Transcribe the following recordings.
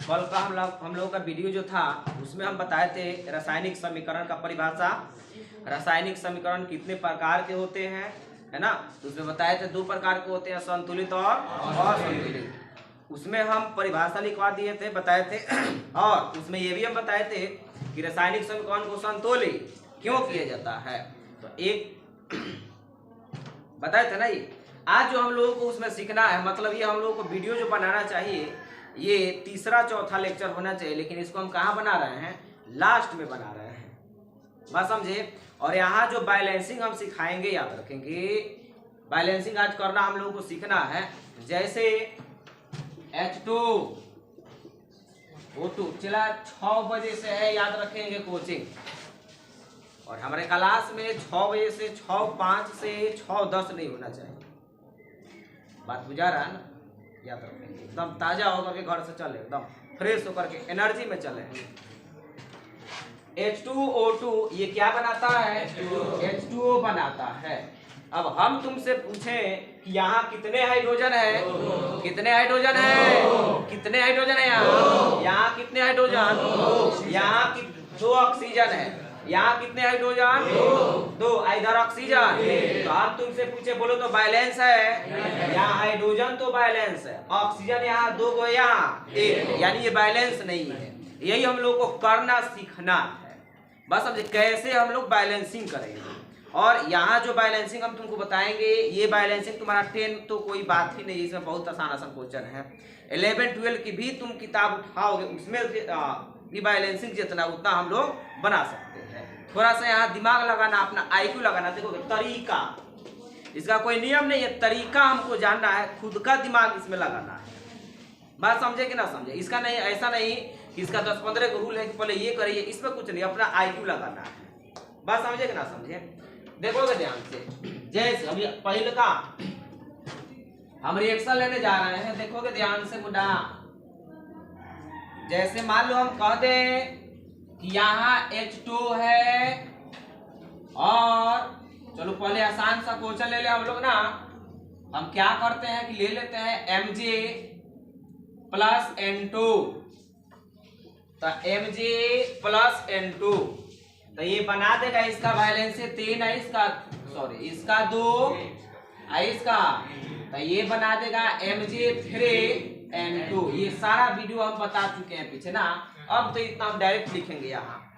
कल का हम लोग का वीडियो जो था उसमें हम बताए थे रासायनिक समीकरण का परिभाषा। रासायनिक समीकरण कितने प्रकार के होते हैं, है ना। तो उसमें बताए थे 2 प्रकार के होते हैं, संतुलित और असंतुलित। उसमें हम परिभाषा लिखवा दिए थे, बताए थे और उसमें ये भी हम बताए थे कि रासायनिक समीकरण को संतुलित क्यों किया जाता है। तो एक बताए थे ना। ये आज जो हम लोगों को उसमें सीखना है, मतलब ये हम लोगों को वीडियो जो बनाना चाहिए ये तीसरा चौथा लेक्चर होना चाहिए, लेकिन इसको हम कहाँ बना रहे हैं, लास्ट में बना रहे हैं, बात समझे। और यहाँ जो बैलेंसिंग हम सिखाएंगे, याद रखेंगे बैलेंसिंग आज करना हम लोगों को सीखना है। जैसे H2O2 चला 6 बजे से है, याद रखेंगे कोचिंग, और हमारे क्लास में 6 बजे से 6:05 से 6:10 नहीं होना चाहिए। बात बुझा रहा है ना, याद रखेंगे। एकदम ताजा होकर के घर से चले, एकदम फ्रेश होकर के एनर्जी में चले। H2O2 ये क्या बनाता है, H2O बनाता है। अब हम तुमसे पूछें कि यहाँ कितने हाइड्रोजन है, कितने हाइड्रोजन है, कितने हाइड्रोजन है यहाँ कितने हाइड्रोजन, यहाँ 2 ऑक्सीजन है, यहाँ कितने हाइड्रोजन 2, इधर ऑक्सीजन। तो हम तुमसे पूछे, बोलो तो बैलेंस है, यहाँ हाइड्रोजन तो बैलेंस है, ऑक्सीजन यहाँ 2 को यहाँ 1, यानी ये बैलेंस नहीं है। यही हम लोग को करना सीखना है, बस समझे कैसे हम लोग बैलेंसिंग करेंगे। और यहाँ जो बैलेंसिंग हम तुमको बताएंगे, ये बैलेंसिंग तुम्हारा 10 तो कोई बात ही नहीं, इसमें बहुत आसान क्वेश्चन है। 11-12 की भी तुम किताब उठाओगे, उसमें भी बैलेंसिंग जितना उतना हम लोग बना सकते हैं। थोड़ा सा यहाँ दिमाग लगाना, अपना IQ लगाना। देखो तरीका, इसका कोई नियम नहीं है, तरीका हमको जानना है, खुद का दिमाग इसमें लगाना है। बात समझे कि ना समझे। इसका नहीं, ऐसा नहीं कि इसका 10-15 का रूल है कि पहले ये करिए, इसमें कुछ नहीं, अपना IQ लगाना है। बात समझे कि ना समझे। देखोगे ध्यान से, जैसे अभी पहले का हम रिएक्शन लेने जा रहे हैं, देखोगे ध्यान से मुद्दा। जैसे मान लो हम कह दें कि यहाँ H2 है, और चलो पहले आसान सा क्वेश्चन ले ले हम लोग ना। हम क्या करते हैं कि ले लेते हैं Mj प्लस N2, तो Mj प्लस N2, तो ये बना देगा, इसका बैलेंस है 3 है, इसका सॉरी इसका 2 है, इसका तो ये बना देगा Mj3N2। ये सारा वीडियो हम बता चुके हैं पीछे ना। अब तो इतना हम डायरेक्ट लिखेंगे यहाँ।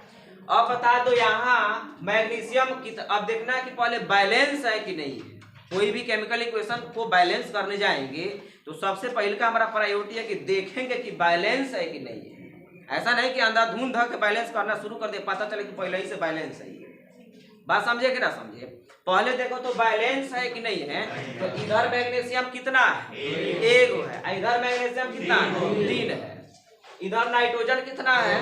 अब बता दो यहाँ मैग्नीशियम की, अब देखना कि पहले बैलेंस है कि नहीं है। कोई भी केमिकल इक्वेशन को बैलेंस करने जाएंगे तो सबसे पहले का हमारा प्रायोरिटी है कि देखेंगे कि बैलेंस है कि नहीं है। ऐसा नहीं कि अंधाधुंध के बैलेंस करना शुरू कर दे, पता चले कि पहले ही से बैलेंस है। बात समझे कि ना समझे। पहले देखो तो बैलेंस है कि नहीं है। तो इधर मैग्नीशियम कितना है, 1 है, इधर मैग्नीशियम कितना है, 3 है, इधर नाइट्रोजन कितना है,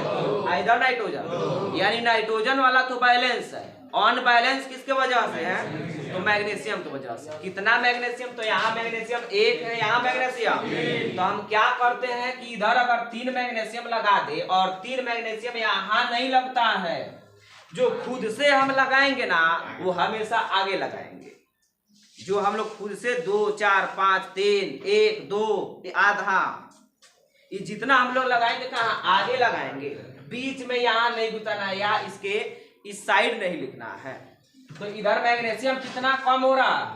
इधर नाइट्रोजन, यानी नाइट्रोजन वाला तो बैलेंस है। अनबैलेंस किसके वजह से है, तो मैग्नीशियम की वजह से। कितना मैग्नीशियम, तो यहाँ मैग्नीशियम 1 है, यहाँ मैग्नीशियम। तो हम क्या करते हैं कि इधर अगर 3 मैग्नीशियम लगा दे और 3 मैग्नीशियम यहाँ नहीं लगता है, जो खुद से हम लगाएंगे ना वो हमेशा आगे लगाएंगे। जो हम लोग खुद से 2, 4, 5, 3, 1, 2 आधा, ये जितना हम लोग लगाएंगे कहाँ आगे लगाएंगे, बीच में यहाँ नहीं गुताना है, या इसके इस साइड नहीं लिखना है। तो इधर मैग्नीशियम कितना कम हो रहा,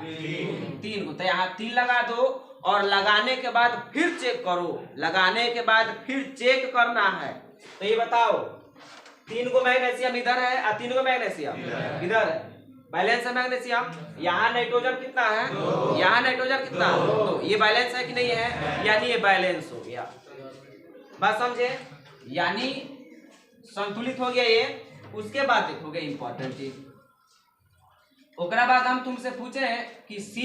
3 को, तो यहाँ 3 लगा दो, और लगाने के बाद फिर चेक करो, लगाने के बाद फिर चेक करना है। तो ये बताओ 3 को मैग्नीशियम इधर है और 3 को मैग्नीशियम इधर है, बैलेंस है मैग्नीशियम। यहाँ नाइट्रोजन कितना है, यहाँ नाइट्रोजन कितना, तो ये बैलेंस है कि नहीं है, यानी ये बैलेंस हो गया। बात समझे, यानी संतुलित हो गया ये। उसके बाद देखोगे इंपॉर्टेंट चीज, ओकरा बाद हम तुमसे पूछे कि C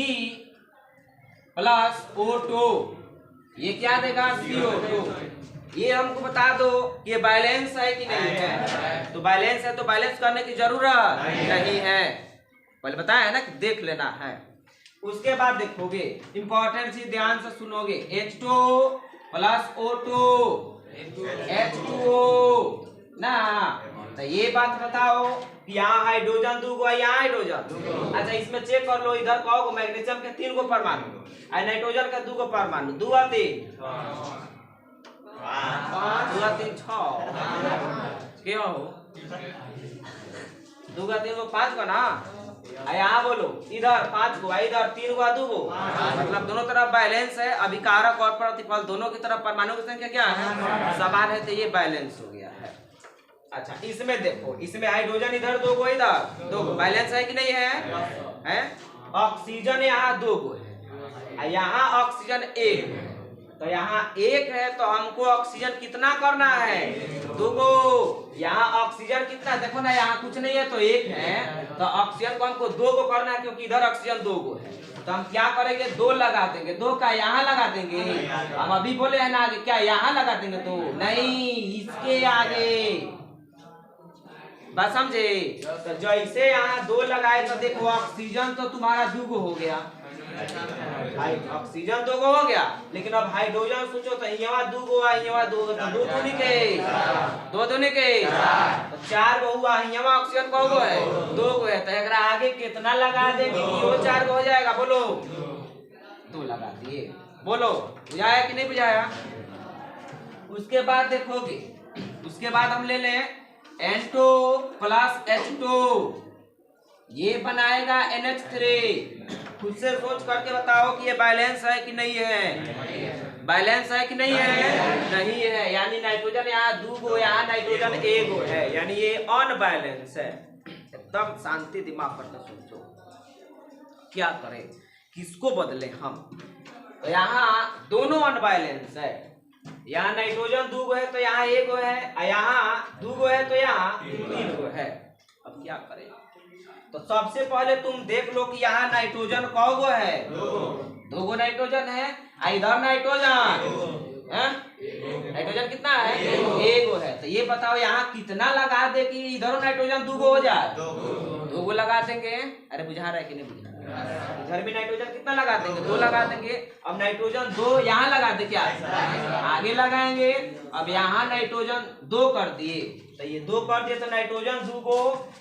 प्लस O2 ये क्या देगा, CO2। ये हमको बता दो ये बैलेंस है कि नहीं है। तो बैलेंस है तो बैलेंस करने की जरूरत नहीं है, पहले बताया है ना कि देख लेना है। उसके बाद देखोगे इंपॉर्टेंट चीज ध्यान से सुनोगे, H2 प्लस O2 H2O ना। तो ये बात बताओ कि यहाँ हाइड्रोजन 2 गो, यहाँ हाइड्रोजन। अच्छा इसमें चेक कर लो, इधर कहो मैग्नीशियम के 3 गो परमाणु, नाइट्रोजन का 2 गो परमाणु, 2 और 3 5 2 3 6 क्यों हो 2 3 को 5 को ना यहाँ बोलो इधर 5 को इधर 3 को 2 को मतलब दोनों तरफ बैलेंस है। अभिकारक और प्रतिफल दोनों की तरफ परमाणु की संख्या क्या है समान है तो ये बैलेंस हो गया है। अच्छा इसमें देखो इसमें हाइड्रोजन इधर 2 को इधर 2 को बैलेंस है कि नहीं है? ऑक्सीजन यहाँ 2 को है यहाँ ऑक्सीजन 1 है तो यहाँ 1 है तो हमको ऑक्सीजन कितना करना है 2 को। यहाँ ऑक्सीजन कितना देखो ना यहाँ कुछ नहीं है तो 1 है तो ऑक्सीजन को हमको 2 को करना है क्योंकि इधर ऑक्सीजन 2 को है तो हम क्या करेंगे 2 लगा देंगे 2 का यहाँ लगा देंगे। हम अभी बोले हैं ना आगे क्या यहाँ लगा देंगे तो नहीं इसके आगे बस समझे। तो जैसे यहाँ 2 लगाए तो देखो ऑक्सीजन तो तुम्हारा 2 को हो गया ऑक्सीजन 2 को हो गया लेकिन अब हाइड्रोजन सोचो तो यहाँ 2 को यहाँ 2 तो 2 दूनी के 2 दूनी के तो 4 को हुआ यहाँ ऑक्सीजन को है 2 को है तो एकरा आगे कितना लगा देंगे कि वो 4 को हो जाएगा बोलो 2 लगा दिए बोलो बुझाया कि नहीं बुझाया। उसके बाद देखोगे उसके बाद हम ले लें N2 प्लस H2 ये बनाएगा NH3। खुद से सोच करके बताओ कि ये बैलेंस है कि नहीं है बैलेंस है कि नहीं है नहीं है यानी नाइट्रोजन यहाँ 2 को यहाँ नाइट्रोजन 1 को है यानी ये अनबैलेंस है। एकदम शांति दिमाग पर सोचो क्या करें किसको बदले हम तो यहाँ दोनों अनबैलेंस है यहाँ नाइट्रोजन 2 को है तो यहाँ 1 को है यहाँ 2 को है तो यहाँ 3 को है। अब क्या करें तो सबसे पहले तुम देख लो कि यहाँ नाइट्रोजन कौ गो है 2 गो नाइट्रोजन है इधर नाइट्रोजन नाइट्रोजन कितना है 1 गो है तो ये बताओ यहाँ कितना लगा दे कि इधर नाइट्रोजन 2 गो हो जाए 2 गो लगा देंगे। अरे बुझा रहा है कि नहीं बुझा इधर भी नाइट्रोजन कितना लगा देंगे 2 लगा देंगे। अब नाइट्रोजन 2 यहाँ लगा दे क्या आगे लगाएंगे। अब यहाँ नाइट्रोजन 2 कर दिए तो ये 2 कर दिए तो नाइट्रोजन 2 को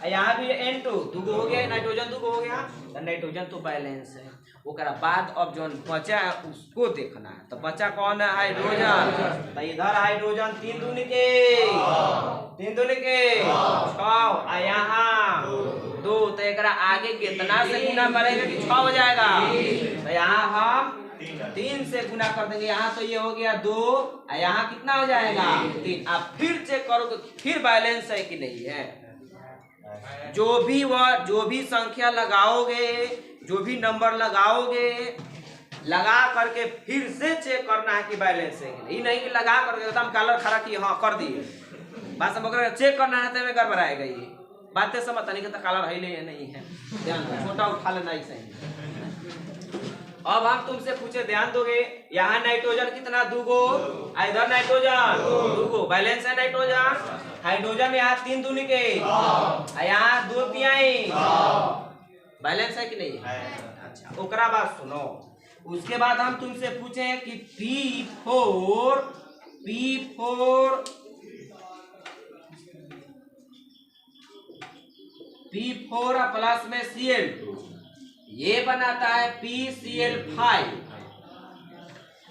यहाँ भी N2 2 को हो गया नाइट्रोजन 2 को हो गया तो नाइट्रोजन तो बैलेंस है। ओकरा बाद अब जो बचा है उसको देखना है तो बचा कौन है हाइड्रोजन तो इधर हाइड्रोजन 3 दूनी के 6 यहाँ 2 तो एकरा आगे कितना से गुना करेंगे कि 6 हो जाएगा तो यहाँ हम 3 से गुना कर देंगे। यहाँ तो ये हो गया 2 यहाँ कितना हो जाएगा 3। आप फिर चेक करोगे फिर बैलेंस है कि नहीं है। जो भी संख्या लगाओगे जो भी नंबर लगाओगे लगा करके फिर से चेक करना है कि बैलेंस है कि नहीं कि लगा करके एकदम कलर खड़ा किए हाँ कर दिए बस हम चेक करना है तो गड़बड़ाएगा ये बातें समझ नहीं कहता कलर है नहीं है ध्यान छोटा उठा लेना ही सही। अब हम तुमसे पूछे ध्यान दोगे यहाँ नाइट्रोजन कितना 2 गो इधर नाइट्रोजन 2 गो बैलेंस है नाइट्रोजन हाइड्रोजन यहाँ 3 दूनी के यहाँ 2 तिहाई बैलेंस है कि नहीं है। अच्छा ओकरा बात सुनो उसके बाद हम तुमसे पूछे कि P4 प्लस में Cl2 ये बनाता है PCl5।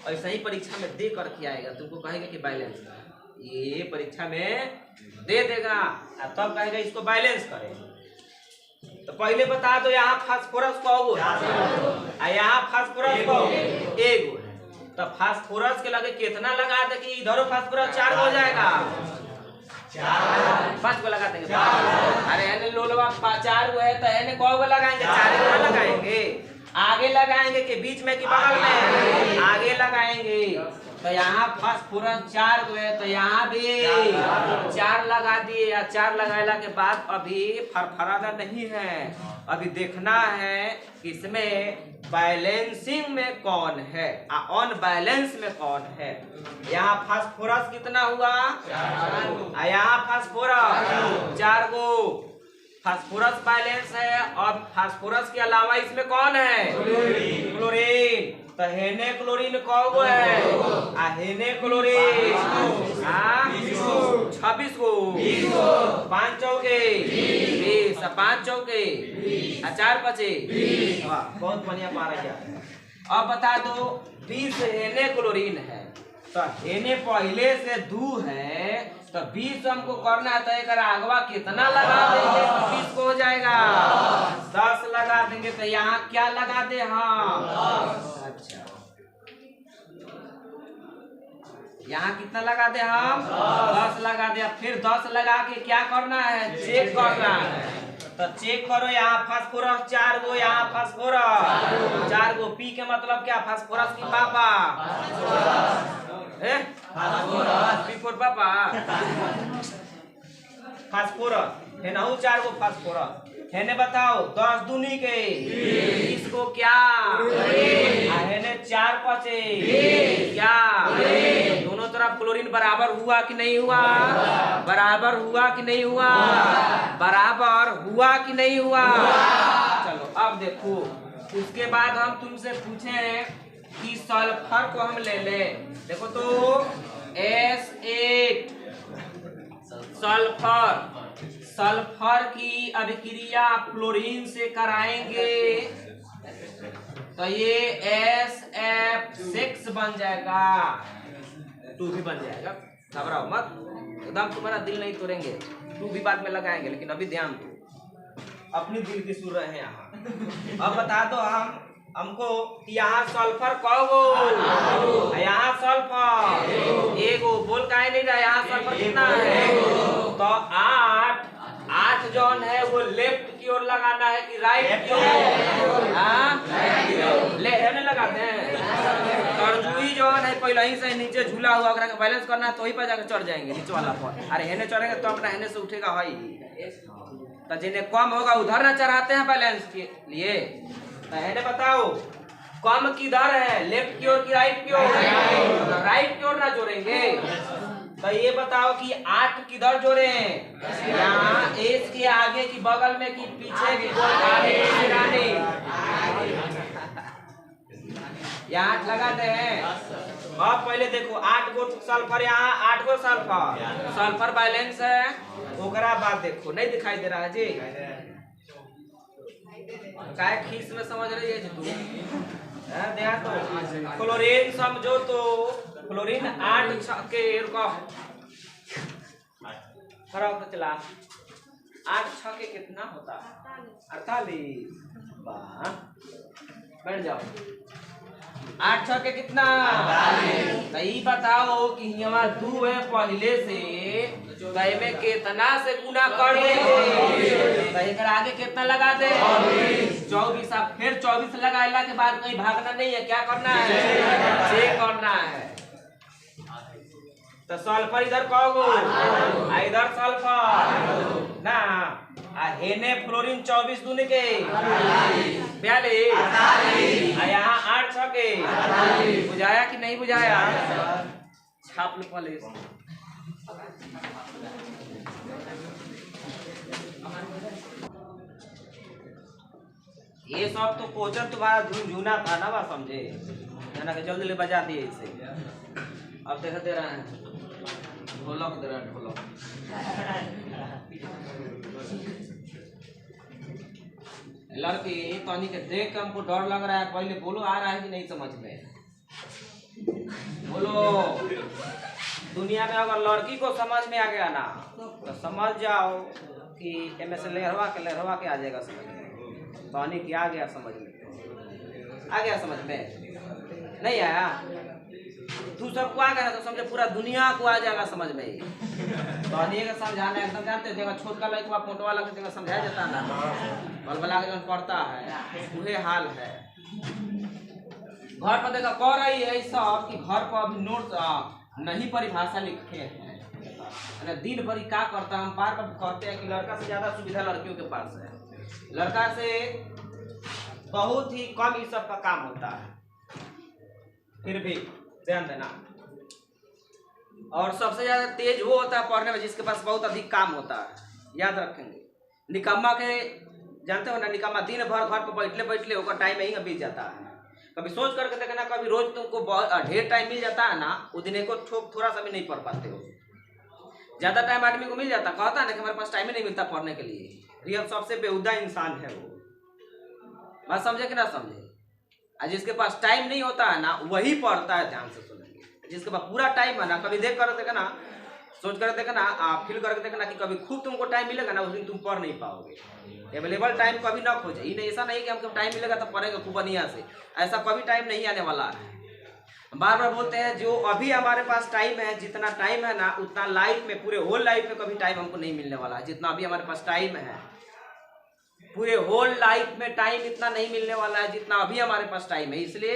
ऐसा ही परीक्षा में दे करके आएगा तुमको कहेगा कि बैलेंस ये परीक्षा में दे देगा तब कहेगा इसको बैलेंस करें। तो पहले बता दो यहाँ फास्फोरस कौ गो यहाँ फास्फोरस कौ 1 गो है तो फास्फोरस के लगे कितना लगा दे कि इधर फास्फोरस 4 हो जाएगा 5 को लगा देंगे। अरे एने लोलवा 4 गो है तो एने कौ गो लगाएंगे 4 गो लगाएंगे आगे लगाएंगे कि बीच में कि बगल में आगे लगाएंगे तो यहाँ फास्फोरस 4 गो है तो यहाँ भी 4 लगा दिए या 4 लगाने के बाद अभी फरफराना नहीं है अभी देखना है कि इसमें बैलेंसिंग में कौन है अनबैलेंस में कौन है। यहाँ फास्फोरस कितना हुआ यहाँ फास्फोरस 4 गो फास्फोरस बैलेंस है और फास्फोरस के अलावा इसमें कौन है क्लोरीन तो हेने क्लोरीन कौ गो है हेने क्लोरीन 26 गो 5 चौके 20 5 चौके 4 पचे बहुत बढ़िया पा रहा है। अब बता दो 20 हेने क्लोरीन है तो हेने पहले से 2 है तो 20 हमको करना है, तो एक आगवा कितना लगा देंगे तो 20 को हो जाएगा 10 लगा देंगे। तो यहाँ क्या लगा दे हम? अच्छा, यहाँ कितना लगा दे हम? 10 लगा दे। फिर 10 लगा के क्या करना है? चेक करना है। तो चेक करो, यहाँ फास्फोरस 4 गो, यहाँ फास्फोरस 4 गो। पी के मतलब क्या? फास्फोरस की पापा पी फोर पापा फास्फोरस है ना, 4 गो फास्फोरस है ने। बताओ 10 दूनी के 20 को क्या है ने? 4 पचे क्या? दोनों तरफ क्लोरीन बराबर हुआ कि नहीं हुआ? बराबर हुआ कि नहीं हुआ? बराबर हुआ कि नहीं हुआ? चलो अब देखो, उसके बाद हम तुमसे पूछे कि सल्फर को हम ले ले। देखो तो S8 सल्फर की अभिक्रिया क्लोरीन से कराएंगे तो ये SF6 बन जाएगा, 2 भी बन जाएगा। घबराओ मत, एकदम तुम्हारा दिल नहीं तोड़ेंगे, 2 भी बाद में लगाएंगे, लेकिन अभी ध्यान दो, अपनी दिल की सुर रहे हैं यहाँ। अब बता दो हमको यहाँ सल्फर कहो, यहाँ सल्फर एगो, बोल काहे नहीं रहा? यहाँ सल्फर कितना है? तो 8 जौन है वो लेफ्ट की ओर लगाना है कि राइट की ओर? ले ने लगाते हैं। तरजुई जौन है पहले ही से नीचे झूला हुआ, अगर बैलेंस करना है तो वही पर जाकर चढ़ जाएंगे नीचे वाला पर। अरे हेने चढ़ेंगे तो अपना हेने से उठेगा भाई, तो जिन्हें कम होगा उधर ना चढ़ाते हैं बैलेंस के लिए। तो हेने बताओ कम किधर है, लेफ्ट की ओर की राइट की ओर? राइट की ओर ना जोड़ेंगे। तो ये बताओ कि 8 किधर जोड़े हैं? यहाँ एस के आगे की बगल में कि पीछे की? आगे। यहाँ 8 लगाते हैं। अब पहले देखो 8 गो सल्फर, यहाँ 8 गो सल्फर बैलेंस है। ओकरा बाद देखो, नहीं दिखाई दे रहा है जी? काय खीस में समझ रही है तू? ध्यान तो क्लोरीन समझो तो क्लोरीन 8 छके रुको खराब तो चला 8 छके कितना होता? 48। बैठ जाओ। 8 छके कितना? नहीं बताओ कि यहाँ 2 है पहले से, गए में कितना से गुना कर दे? आगे कितना लगा दे? 24। अब फिर 24 लगाने के बाद कहीं भागना नहीं है, क्या करना है? चेक करना है। तो सल्फर इधर कहोगो, इधर सल्फर ना, हेने फ्लोरीन 24 दूनी के 42, यहाँ 8 छके। बुझाया कि नहीं बुझाया? छाप लो पहले। ये सब तो क्वेश्चन तुम्हारा झुनझुना था ना, बस समझे ना कि जल्दी ले बजा दिए इसे। अब देखा दे रहा है ढोलक, दे रहा है ढोलक। लड़की तनी के देख के हमको डर लग रहा है। पहले बोलो आ रहा है कि नहीं समझ में? बोलो। दुनिया में अगर लड़की को समझ में आ गया ना तो समझ जाओ कि एम से लहरवा के आ जाएगा समझ में। पानी की आ गया समझ में? आ गया समझ में? नहीं आया? तू सबको आ गया तो समझे पूरा दुनिया को आ जाएगा समझ में। पानी का समझाना एकदम जानते थे, छोट का लड़का फोटो वाला के समझाया जाता ना, बलबला के जब पढ़ता है वही हाल है। घर पर देखा कह रही है सब कि घर पर अभी नोट नहीं परिभाषा लिखे हैं। दिन भर क्या करता है, हम बार बार कहते हैं कि लड़का से ज्यादा सुविधा लड़कियों के पास है। लड़का से बहुत ही कम इस सब का काम होता है, फिर भी ध्यान देना। और सबसे ज्यादा तेज वो होता है पढ़ने में जिसके पास बहुत अधिक काम होता है। याद रखेंगे। निकम्मा के जानते हो ना, निकम्मा दिन भर घर पर बैठले बैठले होकर टाइम यही बीत जाता है। कभी सोच करके देखना, कभी रोज तुमको बहुत ढेर टाइम मिल जाता है ना, उस दिन को थोड़ा सा भी नहीं पढ़ पाते हो। ज्यादा टाइम आदमी को मिल जाता, कहता है ना कि हमारे पास टाइम ही नहीं मिलता पढ़ने के लिए। रियल सबसे बेहुदा इंसान है वो। बात समझे कि ना समझे? जिसके पास टाइम नहीं होता है ना वही पढ़ता है। ध्यान से सुनेंगे। जिसके पास पूरा टाइम है ना, कभी देख कर देखना, सोच कर देखना, आप फील करके देखना कि कभी खूब तुमको टाइम मिलेगा ना, उस दिन तुम पढ़ नहीं पाओगे। अवेलेबल टाइम कभी ना खोजे, ये ऐसा नहीं कि हमको टाइम मिलेगा तो पढ़ेगा खूब बढ़िया से, ऐसा कभी टाइम नहीं आने वाला है। बार बार बोलते हैं जो अभी हमारे पास टाइम है, जितना टाइम है ना उतना लाइफ में, पूरे होल लाइफ में कभी टाइम हमको नहीं मिलने वाला है। जितना अभी हमारे पास टाइम है, पूरे होल लाइफ में टाइम इतना नहीं मिलने वाला है जितना अभी हमारे पास टाइम है। इसलिए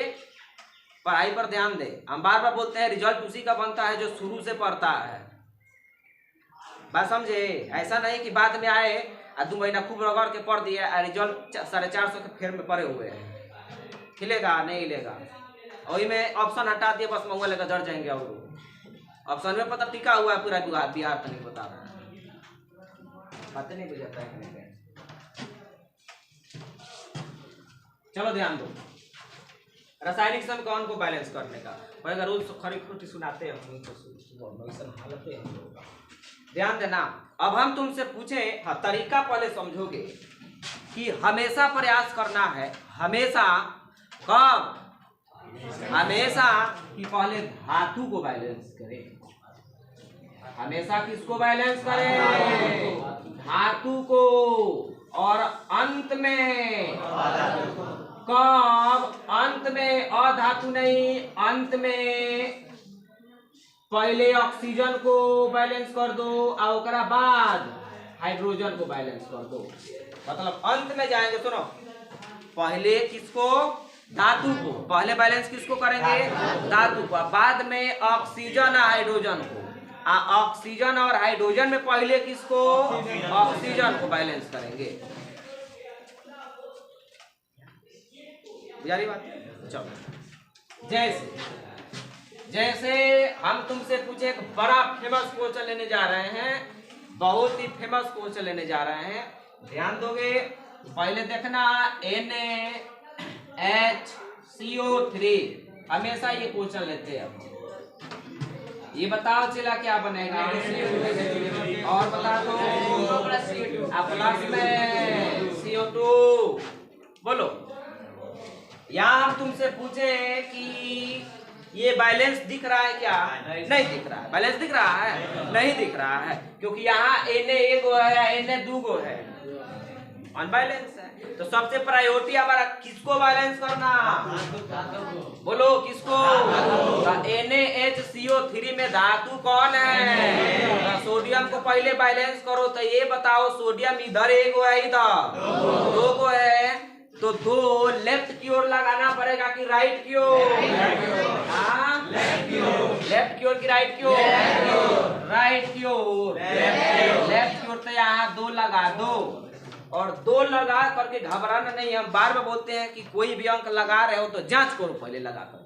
पढ़ाई पर ध्यान दे। हम बार बार बोलते हैं रिजल्ट उसी का बनता है जो शुरू से पढ़ता है। बात समझे? ऐसा नहीं कि बाद में आए 2 महीना खूब रगड़ के पढ़ दिया, रिजल्ट 450 के फेर में पड़े हुए हैं, खिलेगा नहीं हिलेगा। वही में ऑप्शन हटा दिए, बस मंगवा लेकर डर जाएंगे। और ऑप्शन में पता टिका हुआ है पूरा बिहार तो नहीं बता रहा है, बातें नहीं बुझाता है। चलो ध्यान दो, रासायनिक समीकरण को बैलेंस करने का पहले रोज खरी खुटी सुनाते हैं हालत है। ध्यान देना। अब हम तुमसे पूछे, हाँ तरीका पहले समझोगे कि हमेशा प्रयास करना है, हमेशा कब, हमेशा कि पहले धातु को बैलेंस करें। हमेशा किसको बैलेंस करें? धातु को। और अंत में कब? अंत में अधातु नहीं, अंत में पहले ऑक्सीजन को बैलेंस कर दो और उसके बाद हाइड्रोजन को बैलेंस कर दो। मतलब अंत में जाएंगे, सुनो, पहले किसको? धातु को। पहले बैलेंस किसको करेंगे? धातु को। बाद में ऑक्सीजन और हाइड्रोजन को। ऑक्सीजन और हाइड्रोजन में पहले किसको? ऑक्सीजन को बैलेंस करेंगे। यारी बात। चलो, जैसे हम तुमसे पूछे, एक बड़ा फेमस क्वेश्चन लेने जा रहे हैं, बहुत ही फेमस क्वेश्चन लेने जा रहे हैं, ध्यान दोगे। पहले देखना NaHCO3, हमेशा ये क्वेश्चन लेते हैं। ये बताओ चला क्या बनेगा? और बता दो, प्लस में CO2। बोलो, यहाँ हम तुमसे पूछे कि ये बैलेंस दिख रहा है क्या? नहीं दिख रहा है। बैलेंस दिख रहा है? नहीं दिख रहा है, क्योंकि यहाँ Na एक गो है, Na 2 गो है, अनबैलेंस है। तो सबसे प्रायोरिटी हमारा किसको बैलेंस करना? बोलो किसको? NaHCO3 में धातु कौन है? सोडियम को पहले बैलेंस करो। तो ये बताओ, सोडियम इधर एक गो है, इधर 2 गो है, तो 2 लेफ्ट की ओर लगाना पड़ेगा कि राइट की ओर? लेफ्ट की ओर की राइट की ओर? राइट की ओर। लेफ्ट की ओर। तो यहाँ 2 लगा दो, और 2 लगा करके घबराना नहीं। हम बार बार बोलते हैं कि कोई भी अंक लगा रहे हो तो जांच करो पहले लगा कर।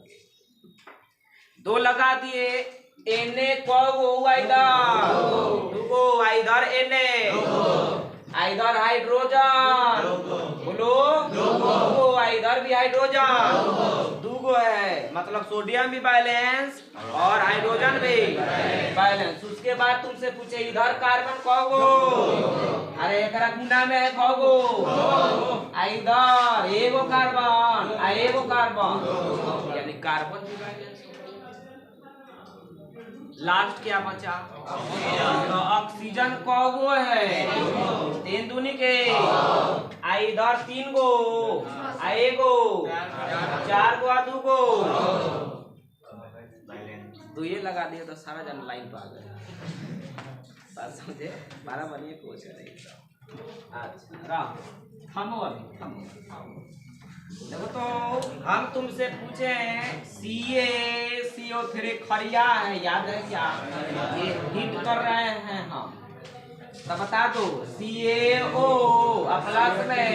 2 लगा दिए। Na को हुआ इधर 2 गो, इधर Na, इधर हाइड्रोजन, बोलो 2 गो, इधर भी हाइड्रोजन 2 गो है। मतलब सोडियम भी बैलेंस और हाइड्रोजन भी बैलेंस। उसके बाद तुमसे पूछे इधर कार्बन कहोगो? अरे एक गुना में है कहोगो? इधर एगो कार्बन, एगो कार्बन, यानी कार्बन भी बैलेंस। लास्ट क्या बचा? तो ऑक्सीजन कौगो है? 3 दूनी के, इधर 3 गो, एगो 4 गो, 2 गो, 2 ये लगा दिए तो सारा जन लाइन पर आ गए। बात समझे? 12 बनिए कोच करेंगे। अच्छा थमो, अभी थमो। देखो, तो हम तुमसे पूछे CaCO3 खरिया है, याद है क्या? ये हिट कर रहे हैं हम, तो बता दो CaO प्लस में।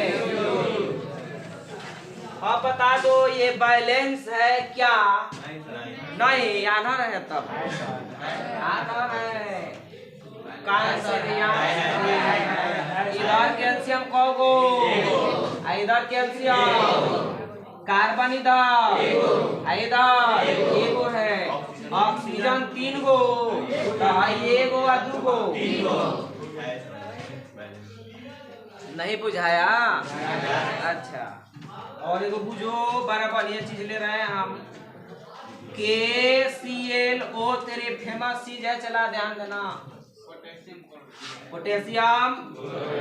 अब बता दो ये बैलेंस है क्या? नहीं, आना है तब आना है। इधर कैल्शियम कहोगो? इधर कैल्शियम, कार्बन इधर, इधर एगो है, ऑक्सीजन 3 गो, एगो 2 गो। नहीं बुझाया? अच्छा, और एगो बुझो, बड़ा बढ़िया चीज ले रहे हैं हम। HClO तेरे फेमस चीज है, चला ध्यान देना, पोटेशियम।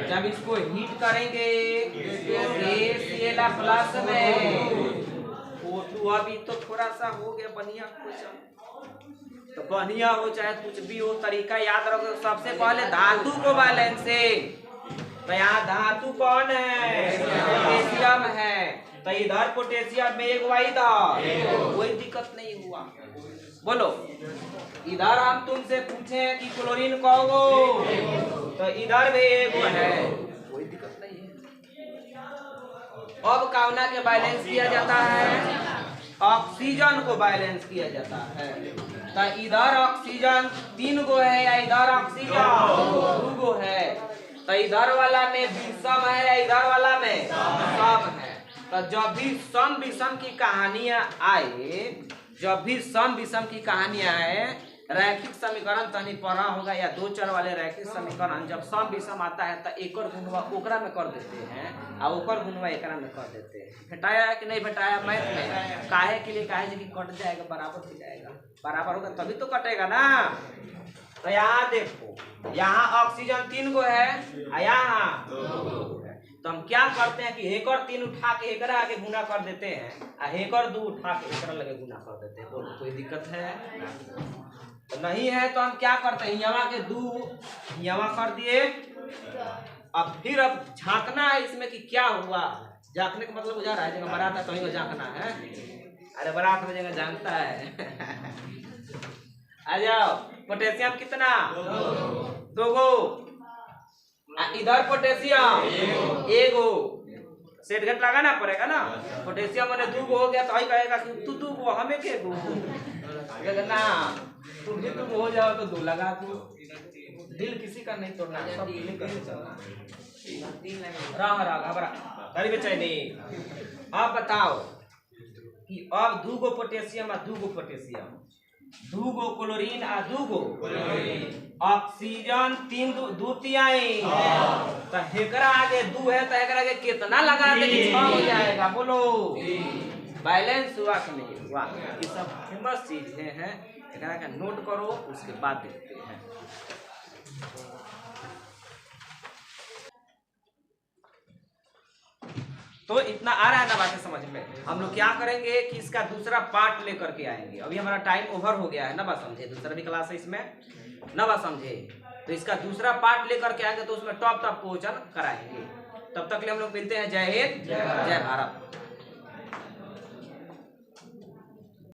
जब इसको हीट करेंगे Cl प्लस में O2, अभी तो थोड़ा सा हो गया बढ़िया, कुछ तो बढ़िया हो चाहे कुछ भी हो, तरीका याद रखो। सबसे पहले धातु को बैलेंस से, तो यहाँ धातु कौन है, पोटेशियम है, तो इधर पोटेशियम में एक वाई था, कोई दिक्कत नहीं हुआ। बोलो, इधर हम तुमसे पूछे कि क्लोरीन कहोगो, तो इधर भी एक है, कोई दिक्कत नहीं है। अब कावना के बैलेंस किया जाता है, ऑक्सीजन को बैलेंस किया जाता है। तो इधर ऑक्सीजन 3 गो है या इधर ऑक्सीजन 2 गो है, तो इधर वाला में विषम है या इधर वाला में सम है। तो जब भी सम विषम की कहानियां आए, जब भी सम विषम की कहानियां आए, रैखिक समीकरण तनी पढ़ा होगा या 2 चर वाले रैखिक समीकरण, जब सम विषम आता है तो एकर गुणवा ओकरा में कर देते हैं और ओकर गुणवा एकरा में कर देते हैं। घटाया है कि नहीं घटाया मैथ में, काहे के लिए, काहे कि कट जाएगा, बराबर हो जाएगा, बराबर होगा तभी तो कटेगा ना। तो यहाँ देखो, यहाँ ऑक्सीजन 3 गो है और यहाँ 2 गो है, तो हम क्या करते हैं कि हेकर 3 उठा के एकरा आगे गुना कर देते हैं और हेकर 2 उठा के एकरा लगे गुना कर देते हैं। बोलो कोई दिक्कत है? तो नहीं है तो हम क्या करते हैं, यहाँ के 2 यहाँ कर दिए। अब फिर अब झांकना है इसमें कि क्या हुआ, झांकने का मतलब बुझा रहा है, जगह बारात है तो ही झांकना है। अरे बारात में जगह झांकता है। आ जाओ, पोटेशियम कितना, 2 गो, इधर पोटेशियम 1 गो, सेट घट लगाना पड़ेगा ना। पोटेशियम मैंने 2 गो हो गया तो ही कहेगा कि तू 2 गो हमें के गो ना, तुम भी 2 हो जाओ तो 2 लगा दो। दिल किसी का नहीं तोड़ना, सब दिल का चलना। रहा घबरा करी बेचैनी। अब बताओ कि अब 2 गो पोटेशियम और 2 गो पोटेशियम, 2 गो क्लोरीन और 2 गो ऑक्सीजन 3 2 तिहाई, तो हेकरा आगे 2 है तो हेकरा आगे कितना लगा दे कि 6 हो जाएगा। बोलो बैलेंस हुआ कि नहीं हुआ? ये सब फेमस चीजें हैं, एकरा का नोट करो, उसके बाद देखते हैं। तो इतना आ रहा है ना बातें समझ में। हम लोग क्या करेंगे कि इसका दूसरा पार्ट लेकर के आएंगे। अभी हमारा टाइम ओवर हो गया है ना, बात समझे, दूसरा भी क्लास है इसमें ना, बात समझे। तो इसका दूसरा पार्ट लेकर के आएंगे तो उसमें टॉप क्वेश्चन कराएंगे। तब तक के लिए हम लोग मिलते हैं। जय हिंद, जय भारत।